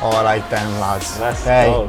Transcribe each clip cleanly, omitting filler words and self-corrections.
All right then, lads. Let's go.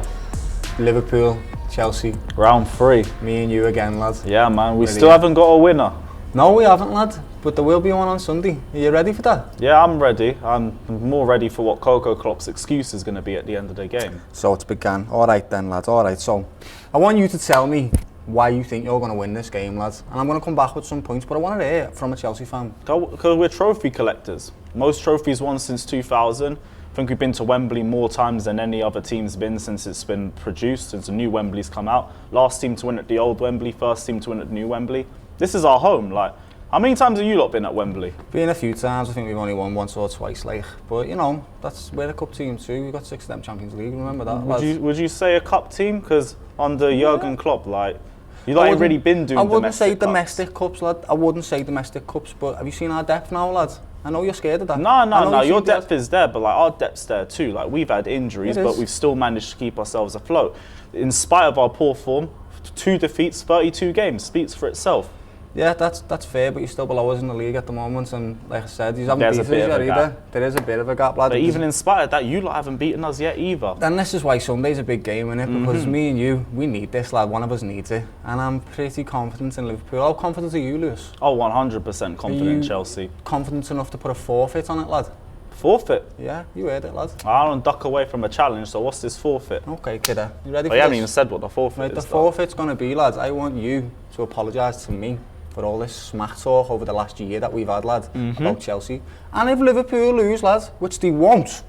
Liverpool, Chelsea. Round 3. Me and you again, lads. Yeah, man. We Brilliant. still haven't got a winner. No, we haven't, lad. But there will be one on Sunday. Are you ready for that? Yeah, I'm ready. I'm more ready for what Klopp's excuse is going to be at the end of the game. So it's began. All right then, lads. All right. So I want you to tell me why you think you're going to win this game, lads. And I'm going to come back with some points, but I want to hear it from a Chelsea fan. Because we're trophy collectors. Most trophies won since 2000. I think we've been to Wembley more times than any other team's been since it's been produced, since the new Wembley's come out. Last team to win at the old Wembley, first team to win at the new Wembley. This is our home. Like, how many times have you lot been at Wembley? Been a few times. I think we've only won once or twice, like. But you know, we're a cup team too. We've got 6 of them Champions League. Remember that, lads? Would you say a cup team? Because under Jurgen Klopp, like, you ain't really been doing. I wouldn't say cups. domestic cups, lad. I wouldn't say domestic cups. But have you seen our depth now, lads? I know you're scared of that. No. Your depth is there, but like our depth's there too. Like we've had injuries, but we've still managed to keep ourselves afloat. In spite of our poor form, 2 defeats, 32 games speaks for itself. Yeah, that's fair, but you're still below us in the league at the moment, and like I said, you haven't beaten us yet either. There is a bit of a gap, lad. But even in spite of that, you lot haven't beaten us yet either. And this is why Sunday's a big game, innit? Because me and you, we need this, lad. One of us needs it, and I'm pretty confident in Liverpool. How confident are you, Lewis? Oh, 100% confident in Chelsea. Confident enough to put a forfeit on it, lad? Forfeit? Yeah, you heard it, lad. I don't duck away from a challenge, so what's this forfeit? Okay, kidder. You ready for You this? haven't even said what the forfeit is. The forfeit's going to be, lads, I want you to apologise to me for all this smack talk over the last year that we've had, lad, about Chelsea. And if Liverpool lose, lad, which they won't,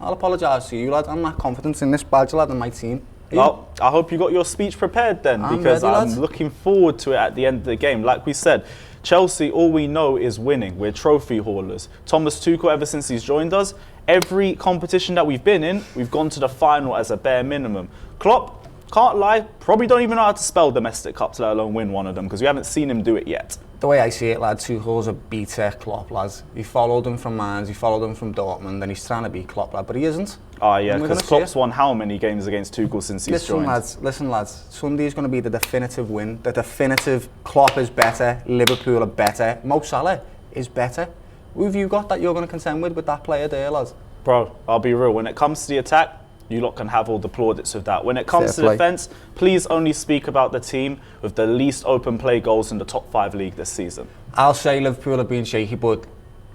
I'll apologise to you, lad. I'm not confident in this badge, lad, and my team. Well, I hope you got your speech prepared then, because I'm looking forward to it at the end of the game. Like we said, Chelsea, all we know is winning. We're trophy haulers. Thomas Tuchel, ever since he's joined us, every competition that we've been in, we've gone to the final as a bare minimum. Klopp, can't lie, probably don't even know how to spell domestic cups, let alone win one of them, because we haven't seen him do it yet. The way I see it, lad, Tuchel's a beater Klopp, lads. He followed him from Mainz, he followed him from Dortmund, and he's trying to beat Klopp, lad, but he isn't. Oh yeah, because Klopp's won how many games against Tuchel since he's joined? Listen lads, Sunday's going to be the definitive win. The definitive Klopp is better, Liverpool are better, Mo Salah is better. Who have you got that you're going to contend with that player there, lads? Bro, I'll be real, when it comes to the attack, you lot can have all the plaudits of that. When it comes to defence, please only speak about the team with the least open play goals in the top 5 league this season. I'll say Liverpool have been shaky, but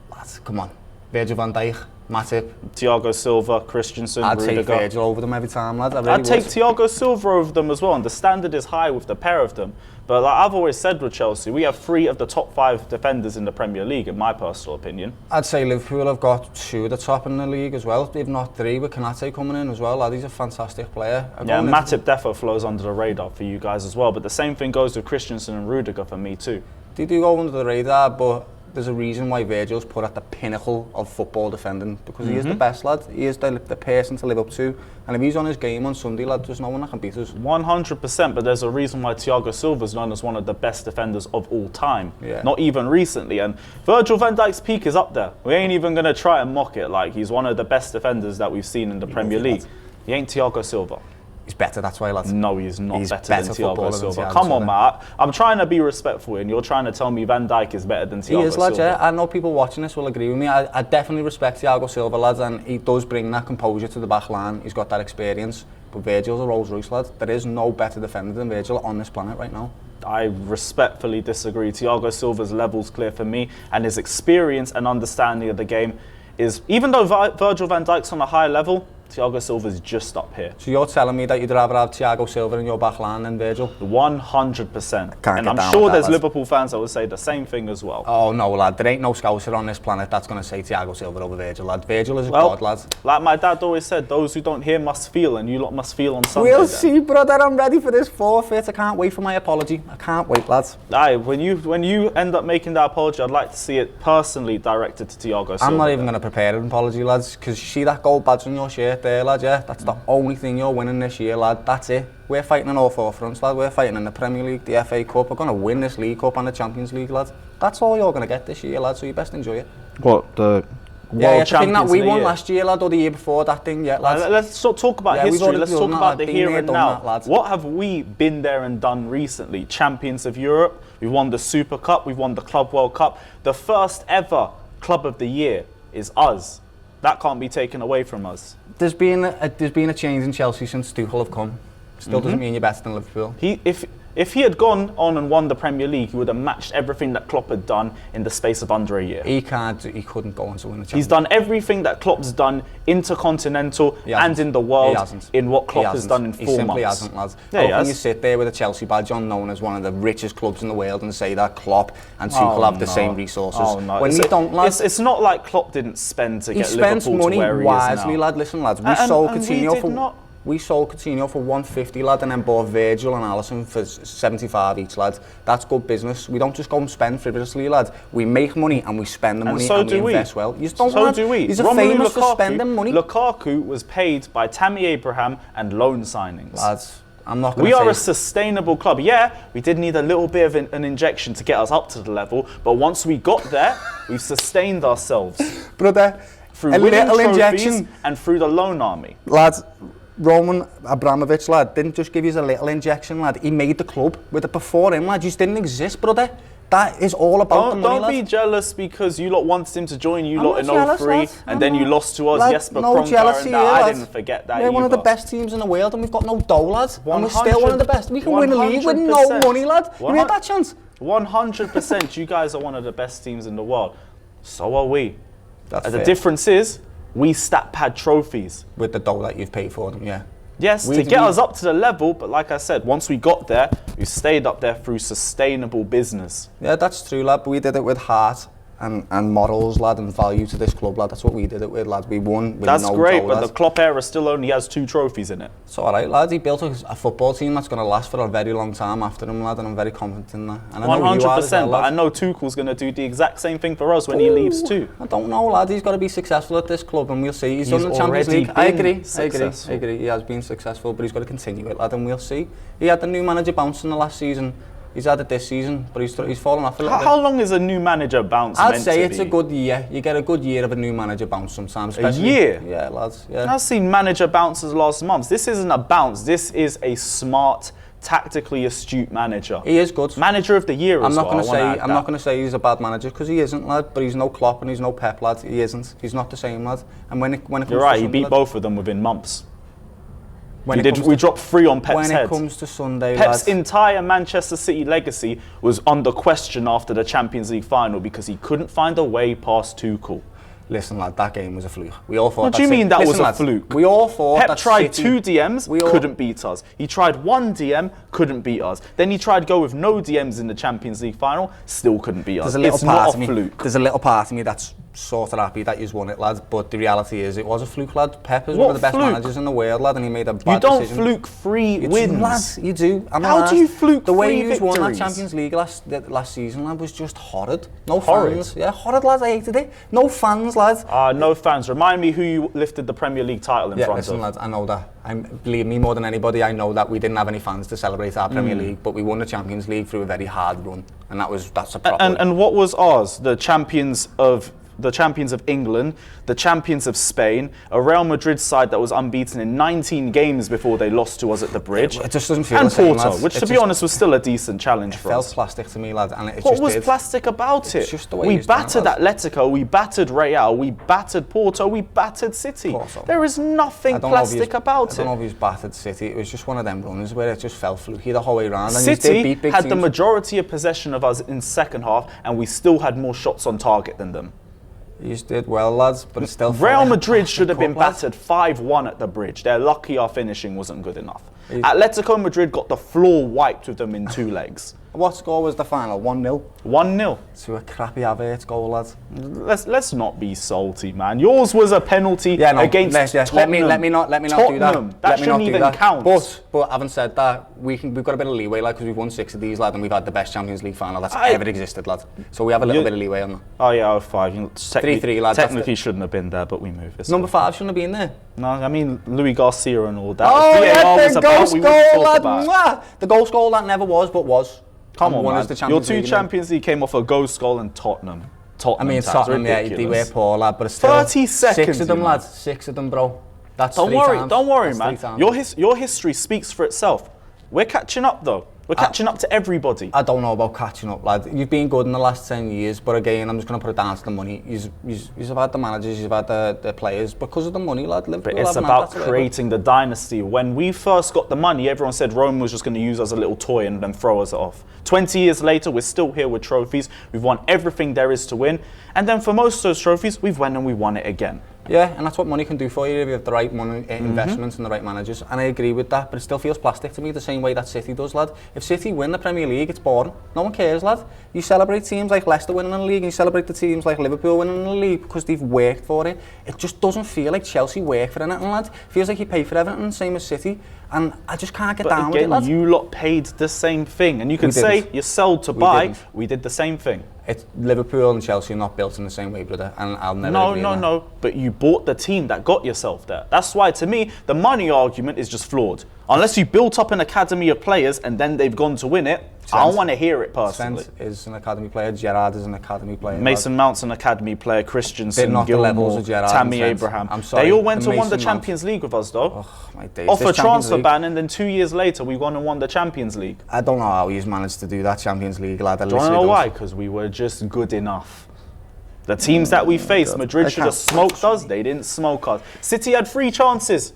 lads, come on. Virgil van Dijk, Matip, Thiago Silva, Christensen, I'd Rudiger. take Virgil over them every time, lads. I'd take Thiago Silva over them as well, and the standard is high with the pair of them. But like I've always said with Chelsea, we have 3 of the top 5 defenders in the Premier League, in my personal opinion. I'd say Liverpool have got 2 of the top in the league as well, if not 3, with Konate coming in as well. Lad, he's a fantastic player. Yeah, Matip defo flows under the radar for you guys as well, but the same thing goes with Christensen and Rudiger for me too. They do go under the radar, but there's a reason why Virgil's put at the pinnacle of football defending, because he is the best, lad. He is the person to live up to, and if he's on his game on Sunday, lad, there's no one that can beat us. 100%, but there's a reason why Thiago Silva's known as one of the best defenders of all time. Yeah. Not even recently, and Virgil van Dijk's peak is up there. We ain't even going to try and mock it. Like, he's one of the best defenders that we've seen in the Premier League. He ain't Thiago Silva. He's better, that's why, lads. No, he's not better than Thiago Silva. Thiago Come on, Matt. I'm trying to be respectful, and you're trying to tell me Van Dijk is better than Thiago Silva. He is, lads, yeah. I know people watching this will agree with me. I definitely respect Thiago Silva, lads, and he does bring that composure to the back line. He's got that experience. But Virgil's a Rolls Royce, lad. There is no better defender than Virgil on this planet right now. I respectfully disagree. Thiago Silva's level's clear for me, and his experience and understanding of the game is, even though Virgil van Dijk's on a high level, Thiago Silva's just up here. So you're telling me that you'd rather have Thiago Silva in your back line than Virgil? 100%. And I'm sure there's Liverpool fans that would say the same thing as well. Oh no, lad, there ain't no scouser on this planet that's going to say Thiago Silva over Virgil, lad. Virgil is a god, lad. Like my dad always said, those who don't hear must feel, and you lot must feel on Sunday. We'll see, brother. I'm ready for this forfeit. I can't wait for my apology. I can't wait, lads. Aye, when you end up making that apology, I'd like to see it personally directed to Thiago Silva. I'm not even going to prepare an apology, lads, because you see that gold badge on your shirt there, lad, yeah? That's the only thing you're winning this year, lad. That's it. We're fighting on all 4 fronts, lad. We're fighting in the Premier League, the FA Cup. We're going to win this League Cup and the Champions League, lad. That's all you're going to get this year, lad, so you best enjoy it. What, the World Champions the thing that we won last year, lad, or the year before, that thing, yeah, lads. Let's not talk about history, let's talk about the here and now. That, what have we been there and done recently? Champions of Europe, we won the Super Cup, we won the Club World Cup. The first ever Club of the Year is us. That can't be taken away from us. There's been a change in Chelsea since Tuchel have come. Still doesn't mean you're better than Liverpool. If he had gone on and won the Premier League, he would have matched everything that Klopp had done in the space of under a year. He couldn't go on to win the Champions League. He's done everything that Klopp's done intercontinental and in the world in what Klopp has done in 4 months. He simply hasn't, lads. Yeah, How can you sit there with a Chelsea badge on, known as one of the richest clubs in the world, and say that Klopp and Tuchel have the same resources? When we don't, lads. It's not like Klopp didn't spend to get Liverpool to where he is now. He spends money wisely, lad. Listen, lads, we sold Coutinho for 150, lad, and then bought Virgil and Alisson for 75 each, lad. That's good business. We don't just go and spend frivolously, lad. We make money and we spend the money and we invest well. So do we. He's famous for spending money. Lukaku was paid by Tammy Abraham and loan signings. Lads, I'm not going to say... We are a sustainable club. Yeah, we did need a little bit of an injection to get us up to the level, but once we got there, we've sustained ourselves. Brother, through winning trophies and through the loan army. Lads, Roman Abramovich, lad, didn't just give you a little injection, lad. He made the club with it before him, lad. You just didn't exist, brother. That is all about the money, Don't be jealous because you lot wanted him to join you lot in 03 and then you lost to us, lad, Jesper no Kronka and that. I didn't forget that We're one of the best teams in the world and we've got no dough, lads. And we're still one of the best. We can win a league with no money, lad. You made that chance. 100%. You guys are one of the best teams in the world. So are we. The difference is, we stat pad trophies. With the dough that you've paid for them, yeah. Yes, to get us up to the level, but like I said, once we got there, we stayed up there through sustainable business. Yeah, that's true, lad, but we did it with heart and morals, lad, and value to this club, lad. That's what we did it with, lad. We won with That's no great, dough, but lad. the Klopp era still only has 2 trophies in it. It's alright, lad. He built a football team that's going to last for a very long time after him, lad, and I'm very confident in that. And 100%, but I know Tuchel's going to do the exact same thing for us when he leaves too. I don't know, lad. He's got to be successful at this club, and we'll see. He's done the Champions League. I agree. He has been successful, but he's got to continue it, lad, and we'll see. He had the new manager bounce in the last season. He's had it this season, but he's fallen off a little bit. How long is a new manager bounce meant to be? I'd say it's a good year. You get a good year of a new manager bounce sometimes. A year? Yeah, lads. Yeah. I've seen manager bounces last month. This isn't a bounce. This is a smart, tactically astute manager. He is good. Manager of the year I'm not going to say he's a bad manager because he isn't, lad. But he's no Klopp and he's no Pep, lad. He isn't. He's not the same, lad. And when it comes You're right. to He beat lad, both of them within months. We dropped 3 on Pep's head. When it comes to Sunday, Pep's entire Manchester City legacy was under question after the Champions League final because he couldn't find a way past Tuchel. Listen, lad, that game was a fluke. We all thought. What do you mean that was a fluke? We all thought Pep that tried City, 2 DMs, couldn't beat us. He tried 1 DM, couldn't beat us. Then he tried go with no DMs in the Champions League final, still couldn't beat us. It's not a fluke. There's a little part of me that's sort of happy that you've won it, lad. But the reality is, it was a fluke, lad. Pep is one of the best managers in the world, lad, and he made a bad decision. You don't fluke 3 wins. Lad, you do. How do you fluke 3 victories? The way you won that Champions League last season, lad, was just horrid. No fans. Yeah, horrid, lads. I hated it. No fans, lad. No fans. Remind me who you lifted the Premier League title in front listen, of. Lads, I know that. Believe me, more than anybody, I know that we didn't have any fans to celebrate our Premier League, but we won the Champions League through a very hard run, and that's a proper. And what was ours? The champions of England, the champions of Spain, a Real Madrid side that was unbeaten in 19 games before they lost to us at the Bridge. It just doesn't feel and the same, Porto, lads. which to be honest was still a decent challenge for us. It felt plastic to me, lad. And what was plastic about it? Just the way we battered Atletico, we battered Real, we battered Porto, we battered City. There is nothing plastic about it. I don't know if he was battered City. It was just one of them runs where it just fell fluky the whole way around. City had the majority of possession of us in second half, and we still had more shots on target than them. You did well, lads, but it's still... Real Madrid should have been battered 5-1 at the Bridge. They're lucky our finishing wasn't good enough. Atletico Madrid got the floor wiped with them in 2 legs. What score was the final? 1-0? 1-0. To a crappy Havertz goal, lads. Let's not be salty, man. Yours was a penalty against Tottenham. Let me not do that. That shouldn't even count. But having said that, we've got a bit of leeway, lad, because we've won 6 of these, lad, and we've had the best Champions League final that's ever existed, lad. So we have a little bit of leeway on that. Oh yeah, 5. 3-3, lad. Technically shouldn't have been there, but we move. Number 5 shouldn't have been there. No, I mean Louis Garcia and all that. Oh yeah, the ghost goal, lad. The ghost goal that never was, but was. Come on, man. Your 2 Champions League came off a ghost goal in Tottenham. I mean, Tottenham, yeah, they were poor, lad, but it's still 30 seconds. 6 of them, lads. 6 of them, bro. That's Don't worry, man. Your history speaks for itself. We're catching up, though. We're catching up to everybody. I don't know about catching up, lad. You've been good in the last 10 years, but again, I'm just going to put it down to the money. You've had the managers, you've had the players, because of the money, lad. But it's about creating the dynasty. When we first got the money, everyone said Rome was just going to use us as a little toy and then throw us off. 20 years later, we're still here with trophies. We've won everything there is to win. And then for most of those trophies, we've won and we won it again. Yeah, and that's what money can do for you if you have the right money, investments and the right managers. And I agree with that, but it still feels plastic to me the same way that City does, lad. If City win the Premier League, it's boring. No one cares, lad. You celebrate teams like Leicester winning the league and you celebrate the teams like Liverpool winning the league because they've worked for it. It just doesn't feel like Chelsea work for anything, lad. It feels like you pay for everything, same as City. And I just can't get down with it, lad. You lot paid the same thing. And you can say you sold to buy. We did the same thing. It's Liverpool and Chelsea are not built in the same way, brother. And I'll never agree with that. No. But you bought the team that got yourself there. That's why, to me, the money argument is just flawed. Unless you built up an academy of players and then they've gone to win it, I don't want to hear it personally. Trent is an academy player. Gerrard is an academy player. Mason Mount's an academy player. Christensen, not Gilmour, the levels of Gerrard Tammy Abraham. I'm sorry. They all went and won the Champions League with us, though. Oh, my days. Off a transfer ban, and then 2 years later, we won and won the Champions League. I don't know how he's managed to do that Champions League, lad. Do you know why? Because we were just good enough. The teams that we faced, Madrid should have smoked us. They didn't smoke us. City had 3 chances.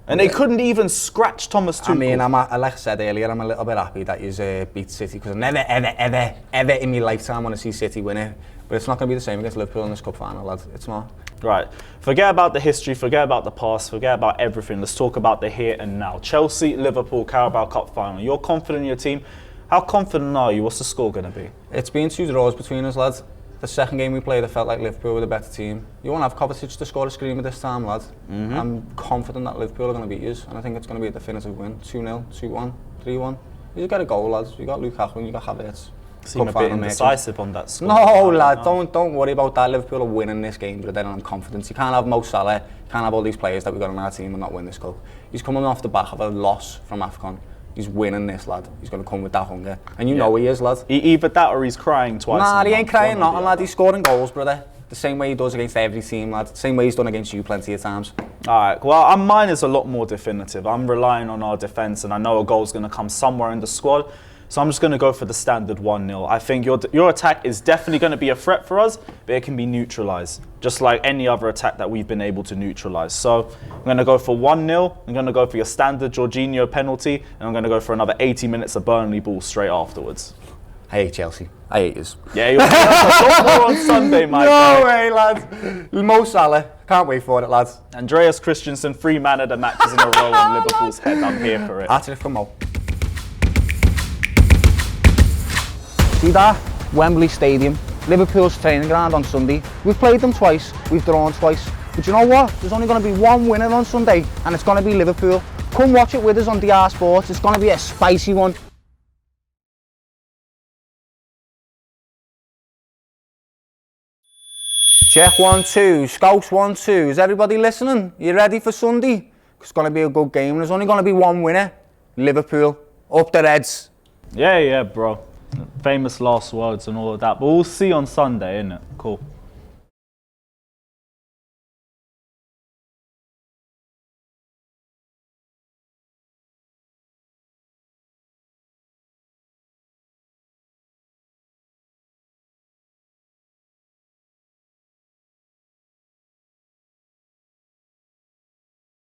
And they couldn't even scratch Thomas Tuchel. I mean, like I said earlier, I'm a little bit happy that you beat City because I never, ever in my lifetime want to see City win it. But it's not going to be the same against Liverpool in this cup final, lad. It's not. Right. Forget about the history, forget about the past, forget about everything. Let's talk about the here and now. Chelsea, Liverpool, Carabao Cup Final. You're confident in your team. How confident are you? What's the score going to be? It's been 2 draws between us, lads. The second game we played, I felt like Liverpool were the better team. You won't have Kovacic to score a screamer this time, lad. I'm confident that Liverpool are going to beat us, and I think it's going to be a definitive win. 2-0, 2-1, 3-1. You got a goal, lads. You got Lukaku and you got Havertz. Seem a bit indecisive on that score. No, lad, don't worry about that. Liverpool are winning this game, but then I'm confident. You can't have Mo Salah, you can't have all these players that we've got on our team and not win this cup. He's coming off the back of a loss from AFCON. He's winning this, lad. He's going to come with that hunger. And you know he is, lad. Either that or he's crying twice. Nah, he ain't crying nothing, lad. He's scoring goals, brother. The same way he does against every team, lad. The same way he's done against you plenty of times. Alright, well, mine is a lot more definitive. I'm relying on our defence and I know a goal's going to come somewhere in the squad. So I'm just going to go for the standard 1-0. I think your attack is definitely going to be a threat for us, but it can be neutralised, just like any other attack that we've been able to neutralise. So I'm going to go for 1-0. I'm going to go for your standard Jorginho penalty, and I'm going to go for another 80 minutes of Burnley ball straight afterwards. I hate Chelsea. I hate us. Yeah, you'll see us a lot more on Sunday, my guy. No way, lads. Mo Salah. Can't wait for it, lads. Andreas Christensen, 3 man of the matches in a row on Liverpool's head. I'm here for it. That's it from Mo. See that? Wembley Stadium, Liverpool's training ground on Sunday. We've played them twice, we've drawn twice. But you know what? There's only going to be one winner on Sunday, and it's going to be Liverpool. Come watch it with us on DR Sports. It's going to be a spicy one. Check 1, 2, Scouts 1, 2. Is everybody listening? You ready for Sunday? It's going to be a good game. There's only going to be one winner. Liverpool. Up the Reds. Yeah, bro. Famous last words and all of that. But we'll see on Sunday, innit? Cool.